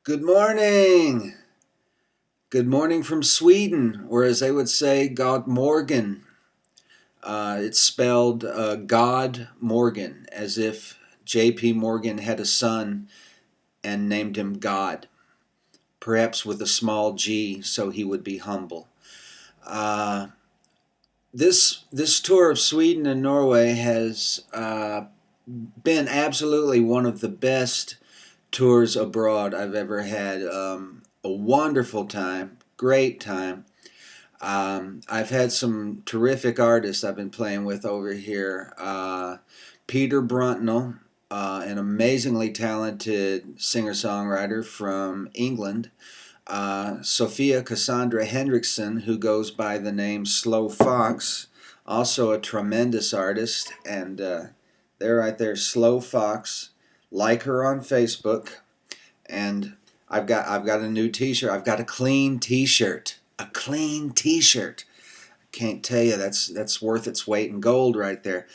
Good morning. Good morning from Sweden, or as they would say, God Morgan. It's spelled God Morgan, as if J.P. Morgan had a son and named him God, perhaps with a small g, so he would be humble. Uh, this tour of Sweden and Norway has been absolutely one of the best tours abroad I've ever had. A wonderful time, great time. I've had some terrific artists I've been playing with over here. Peter Bruntnell, an amazingly talented singer-songwriter from England. Sophia Cassandra Hendrickson, who goes by the name Slow Fox, also a tremendous artist. And there, right there, Slow Fox. Like her on Facebook. And I've got a new T-shirt. I've got a clean T-shirt. A clean T-shirt. Can't tell you that's worth its weight in gold right there.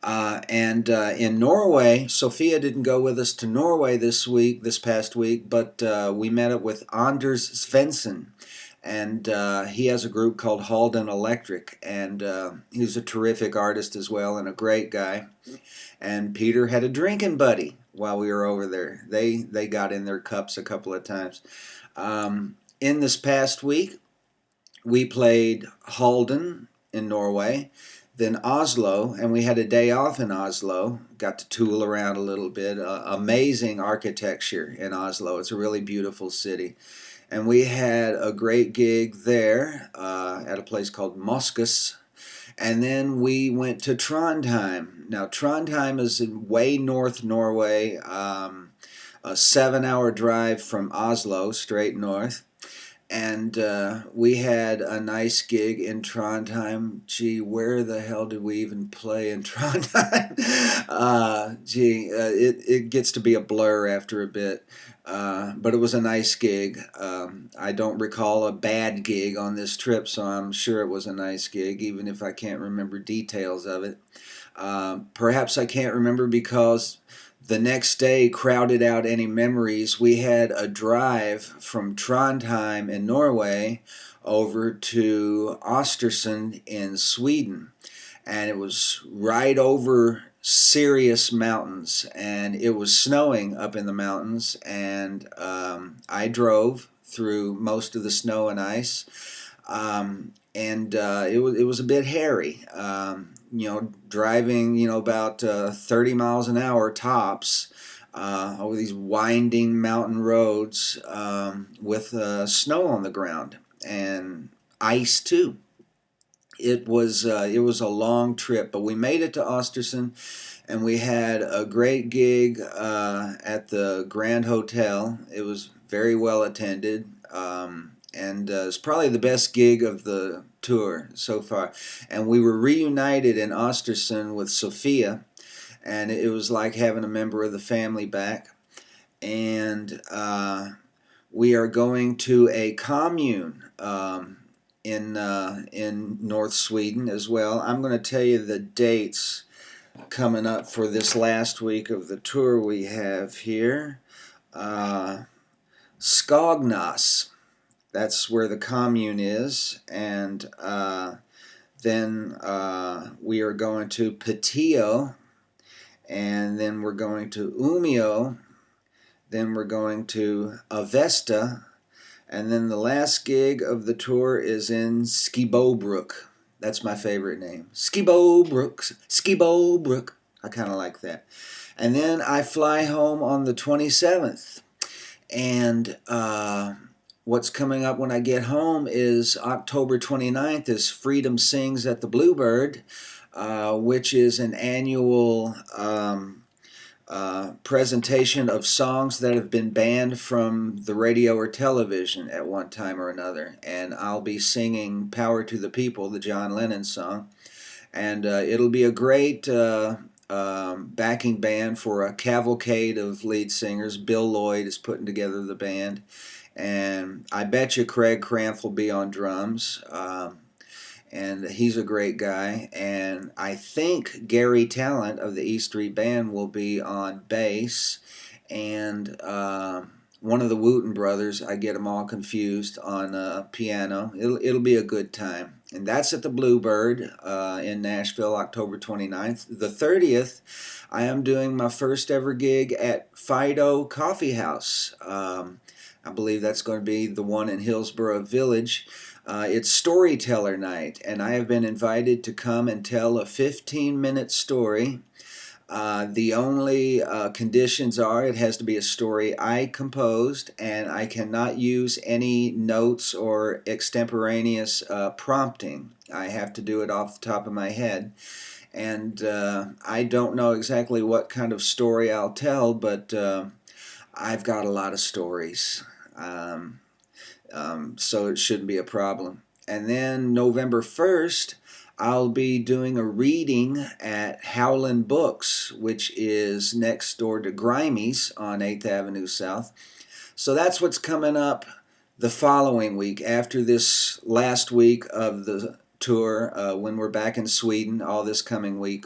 And in Norway, Sophia didn't go with us to Norway this past week, but we met up with Anders Svensson, and he has a group called Halden Electric, and he's a terrific artist as well and a great guy. And Peter had a drinking buddy while we were over there. They got in their cups a couple of times. In this past week, we played Halden in Norway, then Oslo, and we had a day off in Oslo. Got to tool around a little bit. Amazing architecture in Oslo. It's a really beautiful city. And we had a great gig there at a place called Moskus. And then we went to Trondheim. Now, Trondheim is in way north Norway, a 7-hour drive from Oslo, straight north. And we had a nice gig in Trondheim. Gee, where the hell did we even play in Trondheim? It gets to be a blur after a bit. But it was a nice gig. I don't recall a bad gig on this trip, so I'm sure it was a nice gig, even if I can't remember details of it. Perhaps I can't remember because the next day crowded out any memories. We had a drive from Trondheim in Norway over to Östersund in Sweden, and it was right over serious mountains, and it was snowing up in the mountains, and I drove through most of the snow and ice, and it was a bit hairy. Driving about 30 miles an hour tops over these winding mountain roads with snow on the ground and ice too. It was a long trip, but we made it to Östersund, and we had a great gig at the Grand Hotel. It was very well attended, and it's probably the best gig of the tour so far. And we were reunited in Östersund with Sophia, and it was like having a member of the family back. And we are going to a commune. In North Sweden as well. I'm going to tell you the dates coming up for this last week of the tour we have here. Skognas, that's where the commune is, and then we are going to Patio, and then we're going to Umeå, then we're going to Avesta, and then the last gig of the tour is in Skibobrook. That's my favorite name. Skibobrook. I kind of like that. And then I fly home on the 27th. And what's coming up when I get home is October 29th is Freedom Sings at the Bluebird, which is an annual presentation of songs that have been banned from the radio or television at one time or another. And I'll be singing Power to the People, the John Lennon song. And it'll be a great backing band for a cavalcade of lead singers. Bill Lloyd is putting together the band. And I bet you Craig Cranth will be on drums. And he's a great guy. And I think Gary Talent of the E Street Band will be on bass. And one of the Wooten brothers. I get them all confused on piano. It'll be a good time. And that's at the Bluebird in Nashville, October 29th. The 30th, I am doing my first ever gig at Fido Coffee House. I believe that's going to be the one in Hillsborough Village. It's storyteller night, and I have been invited to come and tell a 15-minute story. The only conditions are it has to be a story I composed, and I cannot use any notes or extemporaneous prompting. I have to do it off the top of my head. And I don't know exactly what kind of story I'll tell, but I've got a lot of stories. So it shouldn't be a problem. And then November 1st, I'll be doing a reading at Howland Books, which is next door to Grimey's on 8th Avenue South. So that's what's coming up the following week, after this last week of the tour, when we're back in Sweden, all this coming week.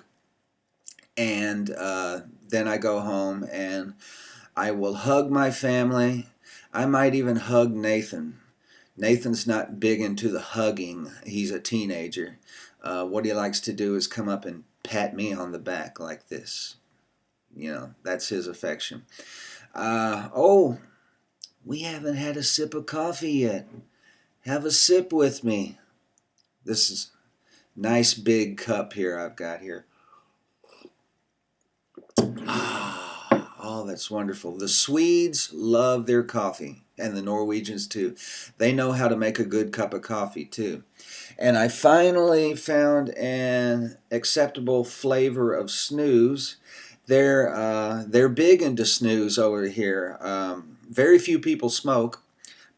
And then I go home and I will hug my family. I might even hug Nathan. Nathan's not big into the hugging. He's a teenager. What he likes to do is come up and pat me on the back like this. You know, that's his affection. Oh, we haven't had a sip of coffee yet. Have a sip with me. This is a nice big cup here I've got here. Oh, that's wonderful. The Swedes love their coffee, and the Norwegians too. They know how to make a good cup of coffee too. And I finally found an acceptable flavor of snooze. They're big into snooze over here. Very few people smoke,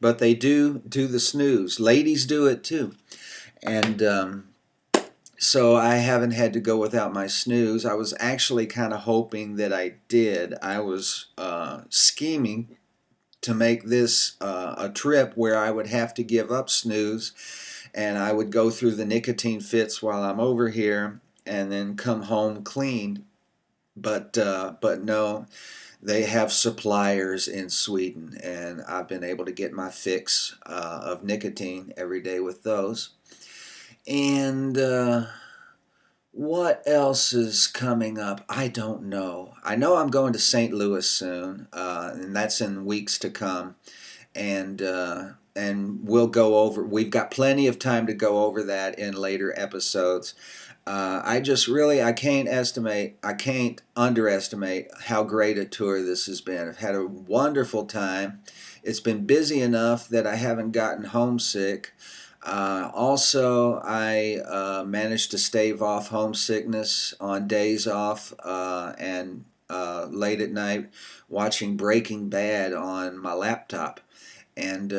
but they do the snooze. Ladies do it too. And so I haven't had to go without my snooze. I was actually kind of hoping that I did. I was scheming to make this a trip where I would have to give up snooze, and I would go through the nicotine fits while I'm over here and then come home clean. But no, they have suppliers in Sweden, and I've been able to get my fix of nicotine every day with those. And what else is coming up? I don't know. I know I'm going to St. Louis soon, and that's in weeks to come. And we'll go over. We've got plenty of time to go over that in later episodes. I can't underestimate how great a tour this has been. I've had a wonderful time. It's been busy enough that I haven't gotten homesick. Also, I managed to stave off homesickness on days off and late at night watching Breaking Bad on my laptop. And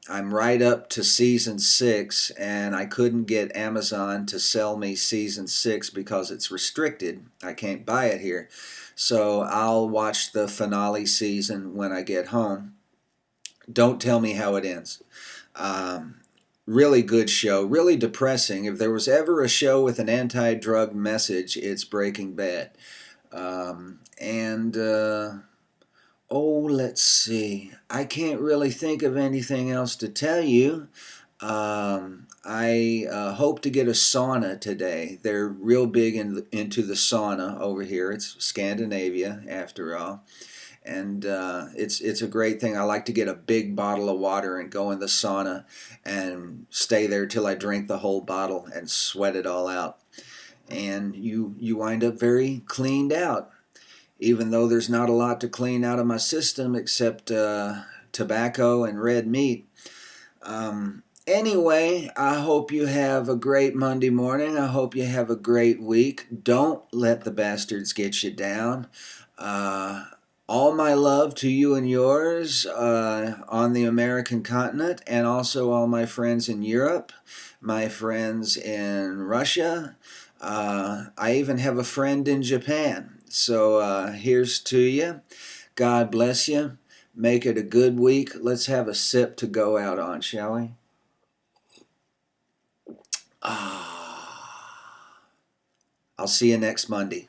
I'm right up to season 6, and I couldn't get Amazon to sell me season 6 because it's restricted. I can't buy it here. So I'll watch the finale season when I get home. Don't tell me how it ends. Really good show, really depressing. If there was ever a show with an anti-drug message, it's Breaking Bad. Let's see. I can't really think of anything else to tell you. I hope to get a sauna today. They're real big into the sauna over here. It's Scandinavia, after all. And it's a great thing. I like to get a big bottle of water and go in the sauna and stay there till I drink the whole bottle and sweat it all out. And you wind up very cleaned out, even though there's not a lot to clean out of my system except tobacco and red meat. Anyway, I hope you have a great Monday morning. I hope you have a great week. Don't let the bastards get you down. All my love to you and yours on the American continent, and also all my friends in Europe, my friends in Russia. I even have a friend in Japan. So here's to you. God bless you. Make it a good week. Let's have a sip to go out on, shall we? I'll see you next Monday.